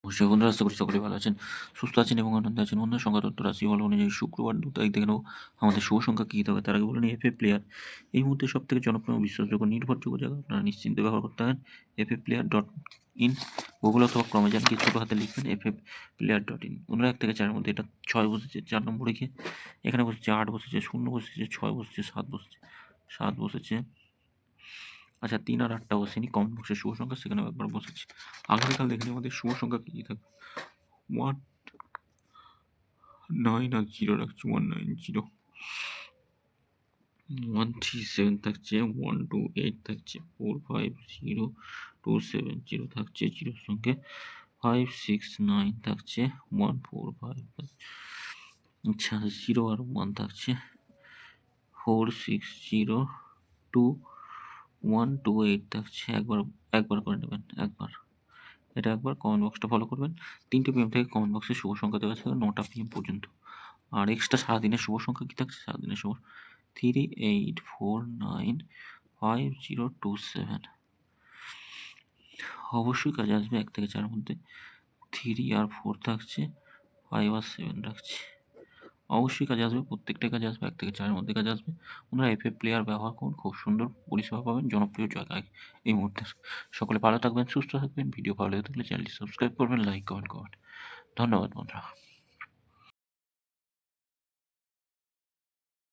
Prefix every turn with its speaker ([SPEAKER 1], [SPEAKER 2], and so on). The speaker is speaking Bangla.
[SPEAKER 1] অবশ্যই বন্ধুরা, আশা করি সকলেই ভালো আছেন, সুস্থ আছেন এবং আনন্দে আছেন। বন্ধুরা, সংখ্যাতত্ত্ব রাশিফল অনুযায়ী শুক্রবার 2 তারিখ দেখে নেব আমাদের শুভ সংখ্যা কী হবে। তার আগে বলে নিই, এফএ প্লেয়ার এই মুহূর্তে সবথেকে জনপ্রিয় ও বিশ্বাসযোগ্য নির্ভরযোগ্য জায়গা। আপনারা নিশ্চিন্তে ব্যবহার করতে পারেন FA player dot in. Google অথবা ক্রমে যান, কি ছোটো হাতে লিখবেন এফএ প্লেয়ার ডট ইন। বন্ধুরা, 1 থেকে 4 মধ্যে এটা 6 বসেছে, 4 নম্বরে গিয়ে এখানে বসেছে 8 বসেছে, 0 বসেছে, 6 বসেছে, 7 বসেছে, 7 বসেছে। আচ্ছা, 3 আর 8টা বসেনি, কমেন্ট বক্সে শুভ সংখ্যা সেখানেও একবার বসেছে। আগামীকাল দেখে নিই আমাদের শুভ সংখ্যা কী থাকবে। 1 9 আর 0 রাখছি, 190। 137 থাকছে, 128 থাকছে, 450 270 থাকছে, 0 সঙ্গে 569 থাকছে, 145। আচ্ছা, 0 আর 1 থাকছে, 460 128 থাকছে। একবার করে নেবেন, এটা একবার কমেন্ট বক্সটা ফলো করবেন। 3টে PM থেকে কমেন্ট বক্সে শুভ সংখ্যা দেওয়া আছে 9টা PM পর্যন্ত। আর এক্সট্রা সারাদিনের শুভ সংখ্যা কী থাকছে, সারাদিনের শুভ 38495027। অবশ্যই কাজে আসবে 1 থেকে 4 মধ্যে। 3 আর 4 থাকছে, 5 আর 7 রাখছি। অবশ্যই কাজে আসবে, প্রত্যেকটাই কাজে আসবে, 1 থেকে 4 মধ্যে কাজে আসবে। ওনারা এফএ প্লেয়ার ব্যবহার করুন, খুব সুন্দর পরিষেবা পাবেন, জনপ্রিয় জায়গায় এই মুহূর্তে। সকলে ভালো থাকবেন, সুস্থ থাকবেন। ভিডিও ভালো লেগে থাকলে চ্যানেলটি সাবস্ক্রাইব করবেন, লাইক কমেন্ট করবেন। ধন্যবাদ বন্ধুরা।